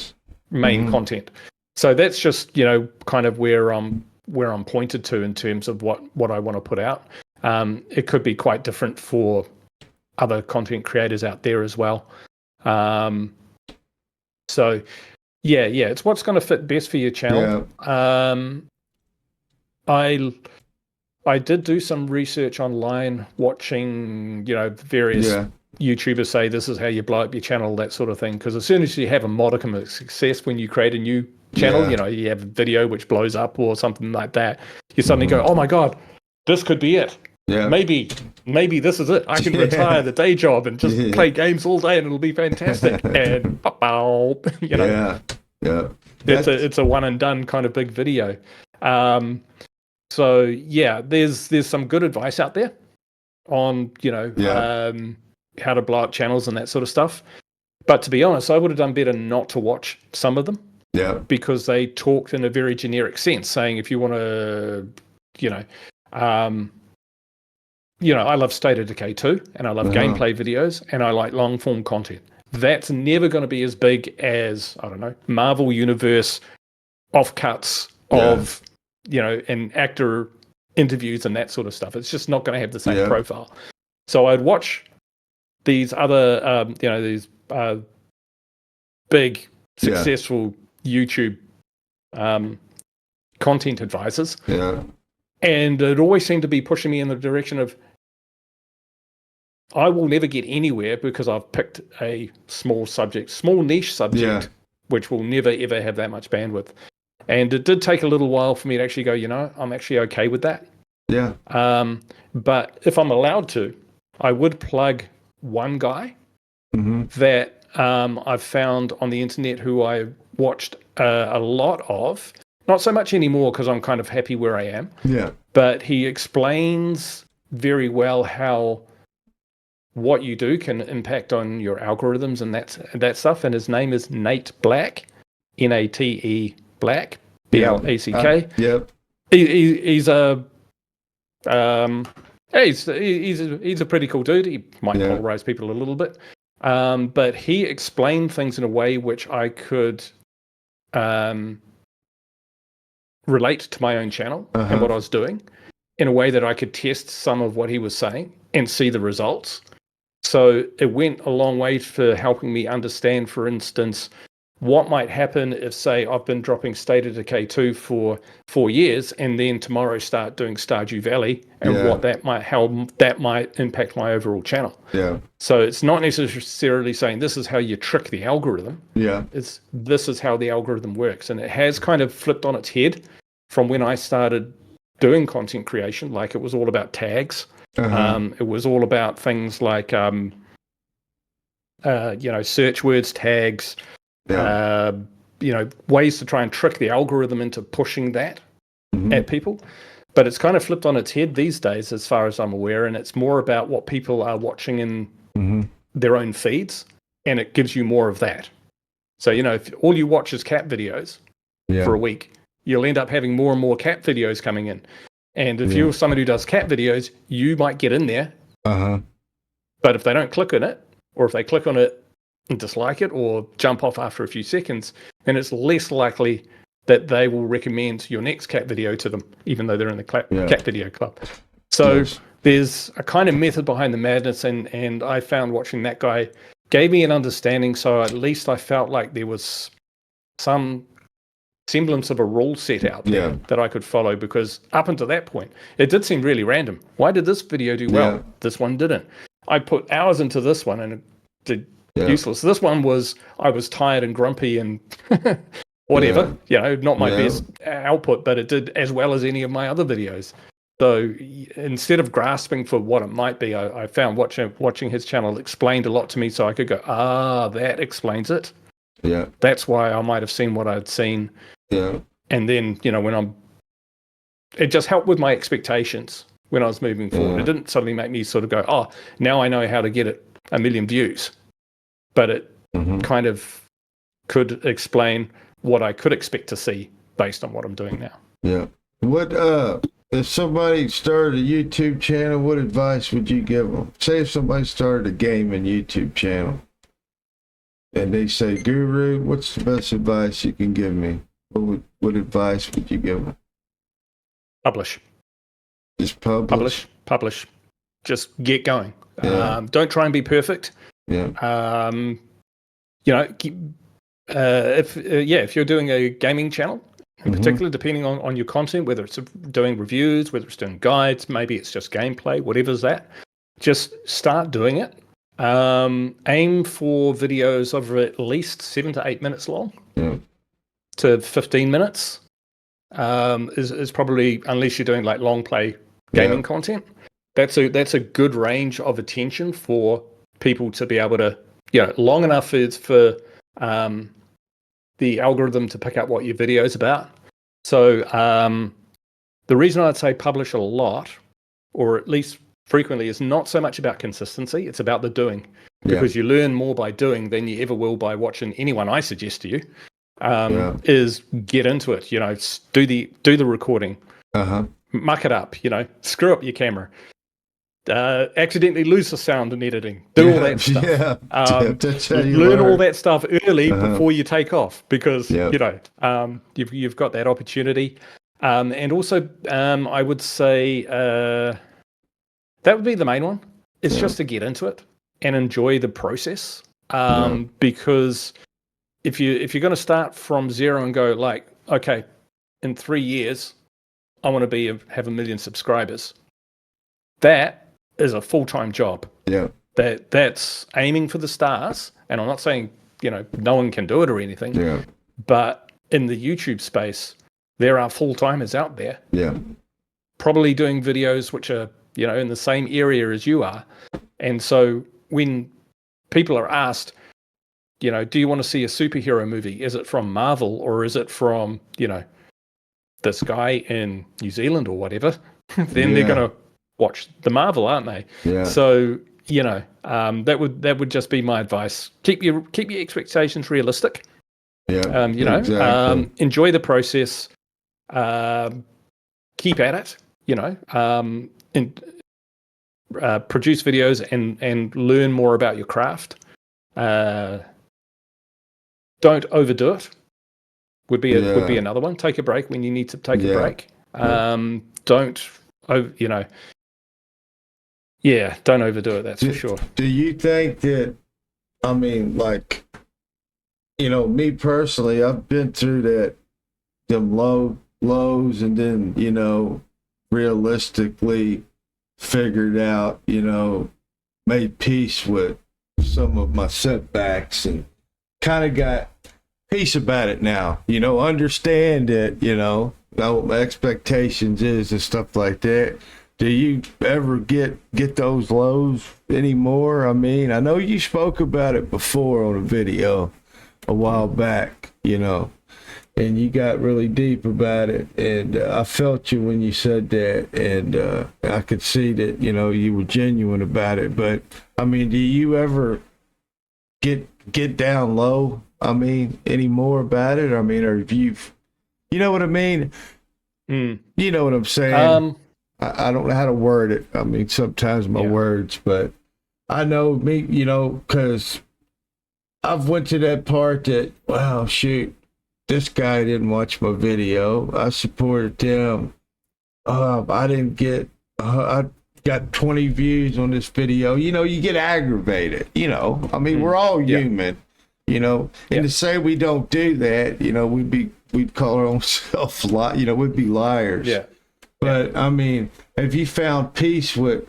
main content. So that's just, kind of where I'm pointed to in terms of what I want to put out. It could be quite different for other content creators out there as well. So yeah, it's what's going to fit best for your channel. Yeah. I did do some research online, watching, various YouTubers say this is how you blow up your channel, that sort of thing. Because as soon as you have a modicum of success when you create a new channel, you have a video which blows up or something like that, you suddenly go, oh my God, this could be it. Yeah. Maybe this is it. I can retire the day job and just play games all day and it'll be fantastic. And it's a one and done kind of big video. So yeah, there's some good advice out there on how to blow up channels and that sort of stuff. But to be honest, I would have done better not to watch some of them. Yeah. Because they talked in a very generic sense, saying if you want to, I love State of Decay 2, and I love gameplay videos, and I like long form content. That's never going to be as big as, I don't know, Marvel Universe offcuts of, and actor interviews and that sort of stuff. It's just not going to have the same profile. So I'd watch these other, these big, successful YouTube content advisors. Yeah. And it always seemed to be pushing me in the direction of, I will never get anywhere because I've picked a small niche subject, which will never, ever have that much bandwidth. And it did take a little while for me to actually go, I'm actually okay with that. Yeah. But if I'm allowed to, I would plug one guy that I've found on the internet who I watched a lot of. Not so much anymore because I'm kind of happy where I am. Yeah. But he explains very well how what you do can impact on your algorithms and that stuff. And his name is Nate Black, Nate Black, Black. Yep. He's a he's a pretty cool dude. He might polarize people a little bit, but he explained things in a way which I could relate to my own channel and what I was doing in a way that I could test some of what he was saying and see the results. So it went a long way for helping me understand, for instance, what might happen if, say, I've been dropping State of Decay 2 for 4 years and then tomorrow start doing Stardew Valley and how that might impact my overall channel. Yeah. So it's not necessarily saying this is how you trick the algorithm. Yeah. This is how the algorithm works. And it has kind of flipped on its head from when I started doing content creation. Like it was all about tags. It was all about things like, search words, tags, ways to try and trick the algorithm into pushing that at people. But it's kind of flipped on its head these days, as far as I'm aware, and it's more about what people are watching in their own feeds, and it gives you more of that. So, if all you watch is cat videos for a week, you'll end up having more and more cat videos coming in. And if you're someone who does cat videos, you might get in there. But if they don't click on it, or if they click on it and dislike it or jump off after a few seconds, then it's less likely that they will recommend your next cat video to them, even though they're in the cat video club. So there's a kind of method behind the madness, and I found watching that guy gave me an understanding, so at least I felt like there was some semblance of a rule set out there that I could follow, because up until that point, it did seem really random. Why did this video do well? This one didn't. I put hours into this one and it did useless. This one I was tired and grumpy and whatever, not my best output, but it did as well as any of my other videos. So instead of grasping for what it might be, I found watching his channel explained a lot to me, so I could go, that explains it. Yeah. That's why I might have seen what I'd seen. Yeah. And then, it just helped with my expectations when I was moving forward. It didn't suddenly make me sort of go, now I know how to get it 1 million views. But it kind of could explain what I could expect to see based on what I'm doing now. Yeah. What, if somebody started a YouTube channel, what advice would you give them? Say if somebody started a gaming YouTube channel and they say, Guru, what's the best advice you can give me? What advice would you give them? Publish. Just publish? Publish. Just get going. Don't try and be perfect. Yeah. If you're doing a gaming channel, in particular, depending on your content, whether it's doing reviews, whether it's doing guides, maybe it's just gameplay, whatever's that, just start doing it. Aim for videos of at least 7 to 8 minutes long to 15 minutes is probably, unless you're doing like long play gaming content, that's a good range of attention for people to be able to, long enough for the algorithm to pick up what your video is about. So the reason I'd say publish a lot, or at least frequently, is not so much about consistency, it's about the doing. Because you learn more by doing than you ever will by watching anyone I suggest to you. Is get into it, do the recording, muck it up, screw up your camera, accidentally lose the sound in editing, do all that stuff. Learn all that stuff early before you take off, because you've got that opportunity. And also, I would say that would be the main one. It's just to get into it and enjoy the process. Because if you're going to start from zero and go like, okay, in 3 years, I want to have 1 million subscribers. That is a full-time job. Yeah. That's aiming for the stars. And I'm not saying, no one can do it or anything. Yeah. But in the YouTube space, there are full-timers out there. Yeah. Probably doing videos which are, in the same area as you are. And so when people are asked, do you want to see a superhero movie? Is it from Marvel or is it from, this guy in New Zealand or whatever? Then they're going to watch the Marvel, aren't they? Yeah. So, that would just be my advice. Keep your expectations realistic. Yeah. Exactly. Enjoy the process. Keep at it. And produce videos and learn more about your craft. Don't overdo it. Would be another one. Take a break when you need to take a break. Don't don't overdo it. That's for sure. Do you think that? I mean, me personally, I've been through them lows, and then realistically figured out, made peace with some of my setbacks and kind of got peace about it now. Understand that, what my expectations is and stuff like that. Do you ever get those lows anymore? I mean, I know you spoke about it before on a video, a while back, and you got really deep about it, and I felt you when you said that, and I could see that, you were genuine about it. But I mean, do you ever get down low? I mean, any more about it? I mean, or if you know what I mean? You know what I'm saying? I don't know how to word it. I mean, sometimes my words, but I know me, because I've went to that part that, wow, shoot, this guy didn't watch my video. I supported them. I didn't get, I got 20 views on this video. You get aggravated, I mean, we're all human, and to say we don't do that, we'd call our own self we'd be liars. Yeah. But I mean, have you found peace with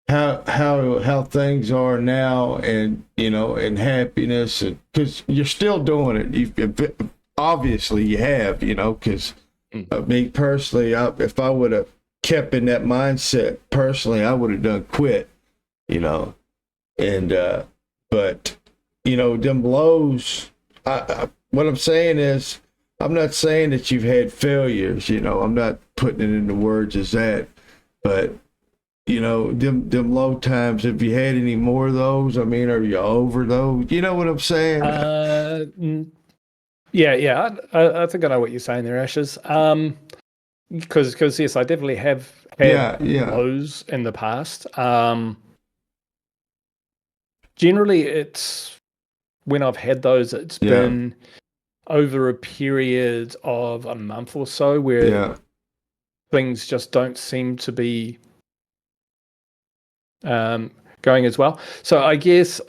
how things are now, and and happiness, and because you're still doing it, obviously you have, because me personally, if I would have kept in that mindset personally, I would have done quit, and but them blows. What I'm saying is, I'm not saying that you've had failures, I'm not putting it into words as that, but them low times, have you had any more of those? I mean, are you over those? You know what I'm saying? Yeah. I think I know what you're saying there, Ashes. Because yes, I definitely have had lows in the past. Generally, it's when I've had those, it's been over a period of a month or so where things just don't seem to be going as well. So I guess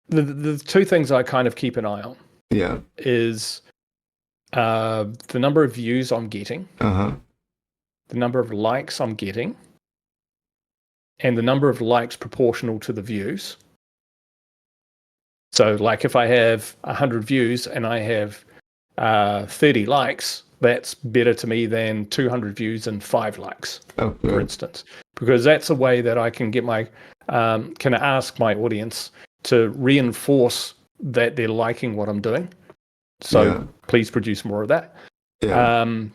the two things I kind of keep an eye on is the number of views I'm getting, the number of likes I'm getting, and the number of likes proportional to the views. So like if I have 100 views and I have 30 likes, that's better to me than 200 views and 5 likes, for instance, because that's a way that I can get can ask my audience to reinforce that they're liking what I'm doing. So please produce more of that. The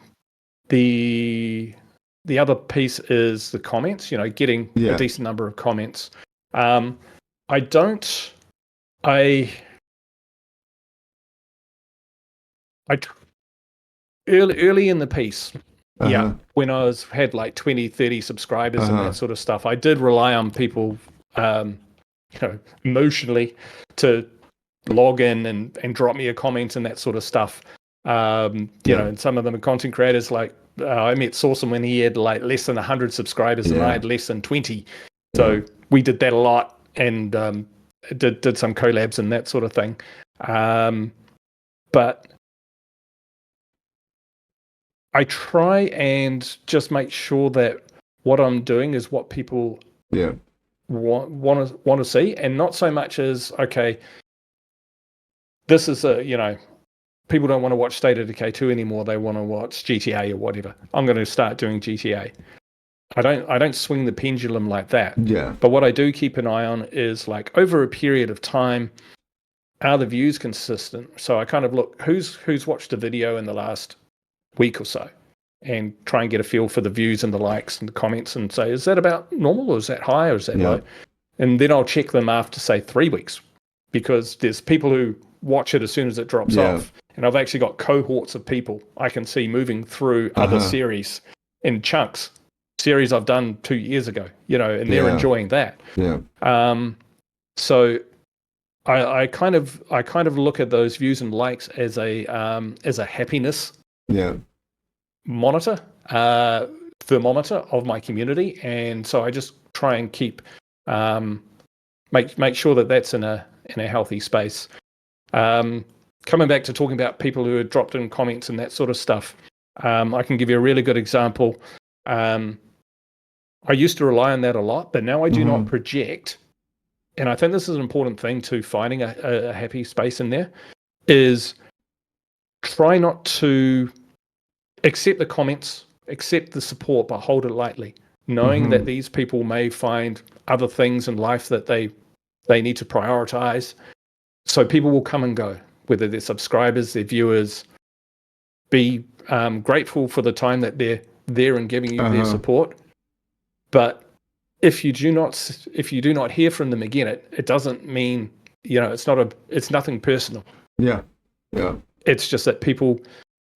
other piece is the comments, getting a decent number of comments. Early in the piece, when I had like 20, 30 subscribers and that sort of stuff, I did rely on people, emotionally to log in and drop me a comment and that sort of stuff. And some of them are content creators. Like I met Sawson when he had like less than 100 subscribers and I had less than 20. So we did that a lot and did some collabs and that sort of thing. But I try and just make sure that what I'm doing is what people want to see, and not so much as, okay, this is people don't want to watch State of Decay 2 anymore. They want to watch GTA or whatever. I'm going to start doing GTA. I don't swing the pendulum like that. Yeah. But what I do keep an eye on is, like, over a period of time, are the views consistent? So I kind of look who's watched a video in the last week or so, and try and get a feel for the views and the likes and the comments, and say, is that about normal, or is that high, or is that low? And then I'll check them after, say, 3 weeks, because there's people who watch it as soon as it drops off. And I've actually got cohorts of people I can see moving through other series in chunks, series I've done 2 years ago, and they're enjoying that. So I kind of look at those views and likes as a happiness monitor, thermometer of my community, and so I just try and keep make sure that that's in a healthy space. Coming back to talking about people who had dropped in comments and that sort of stuff, I can give you a really good example. I used to rely on that a lot, but now I do not project. And I think this is an important thing to finding a happy space in there, is try not to accept the comments, accept the support, but hold it lightly, knowing that these people may find other things in life that they need to prioritize. so people will come and go, whether they're subscribers, their viewers. Be grateful for the time that they're there and giving you their support. But if you do not hear from them again, it doesn't mean, it's nothing personal. Yeah. It's just that people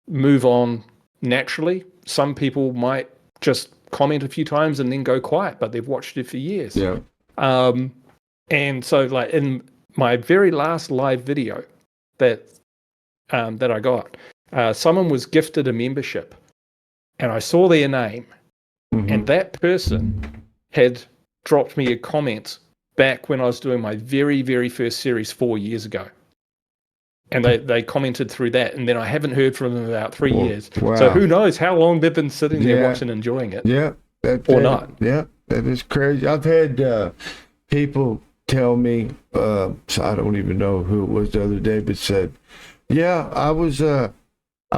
move on naturally. Some people might just comment a few times and then go quiet, but they've watched it for years. Yeah. And so, like in my very last live video that I got, someone was gifted a membership, and I saw their name, and that person had dropped me a comment back when I was doing my very, very first series 4 years ago. And they commented through that, and then I haven't heard from them in about 3 years. Wow. So who knows how long they've been sitting there watching, enjoying it. Yeah. Not. Yeah, that is crazy. I've had people tell me, so I don't even know who it was the other day, but said, yeah, I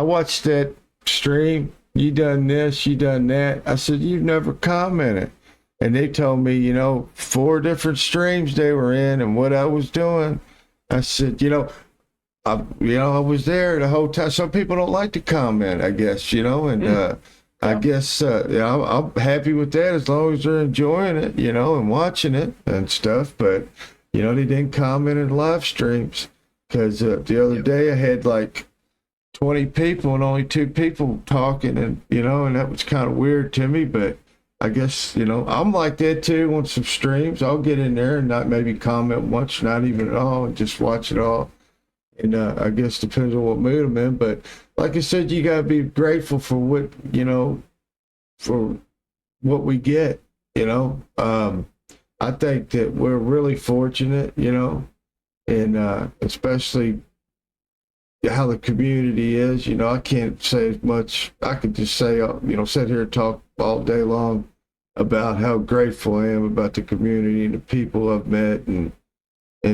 watched that stream. You done this, you done that. I said, you've never commented. And they told me, 4 different streams they were in and what I was doing. I said, I was there the whole time. Some people don't like to comment, I guess, and I guess I'm happy with that as long as they're enjoying it, and watching it and stuff. But, they didn't comment in live streams because the other day I had like 20 people and only 2 people talking, and, and that was kind of weird to me. But I guess, I'm like that too on some streams. I'll get in there and not maybe comment much, not even at all, and just watch it all. And I guess depends on what mood I'm in. But like I said, you got to be grateful for what, for what we get, I think that we're really fortunate, and especially how the community is. I can't say as much. I could just say, sit here and talk all day long about how grateful I am about the community and the people I've met and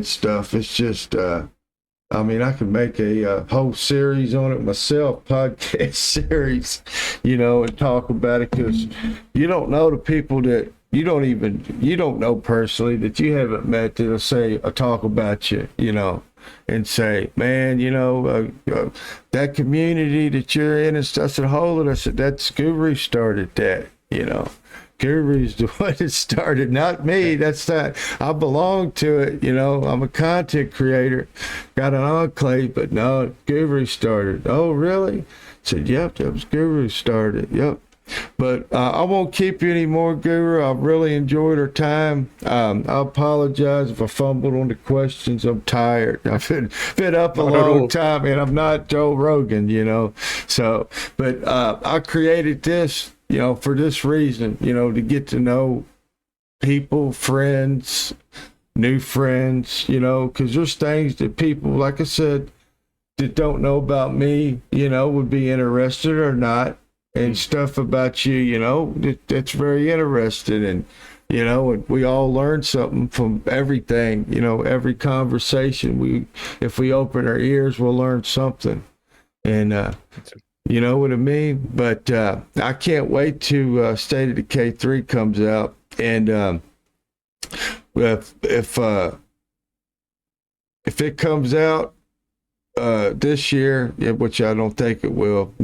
stuff. It's just, I could make a whole series on it myself, podcast series, and talk about it, because you don't know the people that you don't know personally, that you haven't met, that'll say or talk about you, and say, man, that community that you're in and stuff. I said, hold it. I said, that's Guru started that, Guru's the one that started, not me. That's not, I belong to it, I'm a content creator, got an enclave, but no, Guru started. Oh, really? I said, yep, that was Guru started, yep. But I won't keep you anymore, Guru. I've really enjoyed our time. I apologize if I fumbled on the questions. I'm tired. I've been up a long time, and I'm not Joe Rogan, So, but I created this, for this reason, to get to know people, friends, new friends, because there's things that people, like I said, that don't know about me, would be interested or not. And stuff about you, that's very interesting. And, and we all learn something from everything, every conversation. If we open our ears, we'll learn something. And, you know what I mean? But I can't wait to State of Decay 3 comes out. And if it comes out this year, which I don't think it will,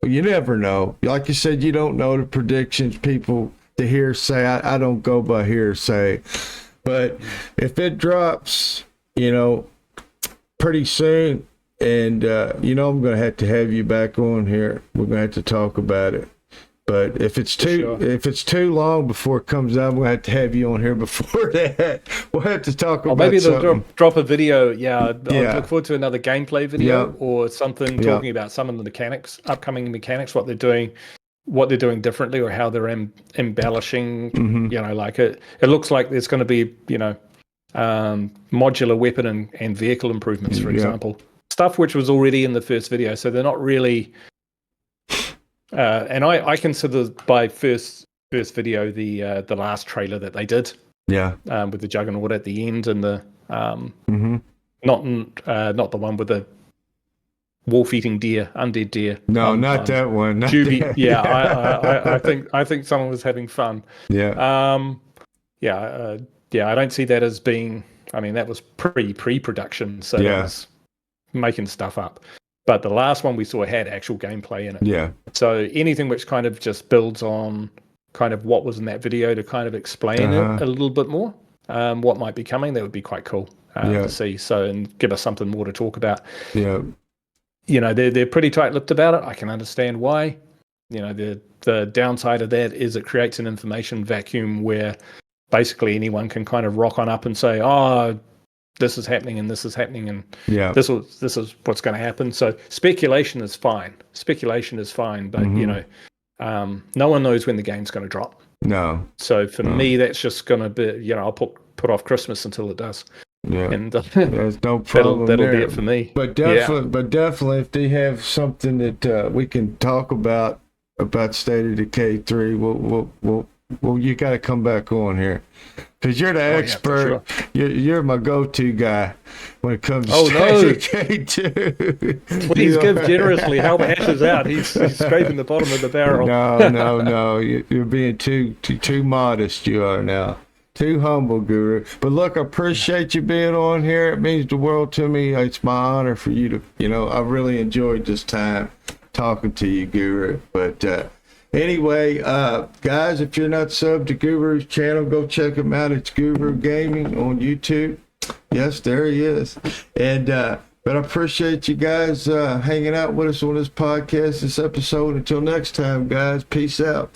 you never know. Like you said, you don't know the predictions, people, the hearsay. I don't go by hearsay. But if it drops, pretty soon, and, I'm going to have you back on here. We're going to have to talk about it. But if it's too long before it comes out, we'll have to have you on here before that. We'll have to talk about maybe they'll something. drop a video. I'll look forward to another gameplay video or something talking about some of the mechanics, upcoming mechanics, what they're doing differently, or how they're embellishing. Like it looks like there's going to be, modular weapon and vehicle improvements, for example, stuff which was already in the first video. So they're not really. And I consider by first video the last trailer that they did, with the Juggernaut at the end, and the not the one with the wolf-eating deer, undead deer. No, not that one. Not Juby, that. I think someone was having fun. I don't see that as being I mean, that was pre-production, so that was making stuff up. But the last one we saw had actual gameplay in it. Yeah. So anything which kind of just builds on kind of what was in that video to kind of explain it a little bit more, what might be coming, that would be quite cool to see. So, and give us something more to talk about. Yeah. You know, they're pretty tight-lipped about it. I can understand why. You know, the downside of that is it creates an information vacuum where basically anyone can kind of rock on up and say, oh, this is happening and this is happening and this is what's going to happen. So speculation is fine. But you know, no one knows when the game's going to drop. No. So for me, that's just going to be, you know, I'll put off Christmas until it does. Yeah. And there's no problem. That'll be it for me. But definitely, if they have something that we can talk about State of Decay 3, we'll you got to come back on here, because you're the expert. Yeah, you're my go-to guy when it comes to State of Decay 2. Please give generously. Help Ashes out. He's scraping the bottom of the barrel. No. You're being too modest. You are now. Too humble, Guru. But look, I appreciate you being on here. It means the world to me. It's my honor for you to, you know, I really enjoyed this time talking to you, Guru. But anyway, guys, if you're not subbed to Guru's channel, go check him out. It's Guru Gaming on YouTube. Yes, there he is. And but I appreciate you guys hanging out with us on this podcast, this episode. Until next time, guys, peace out.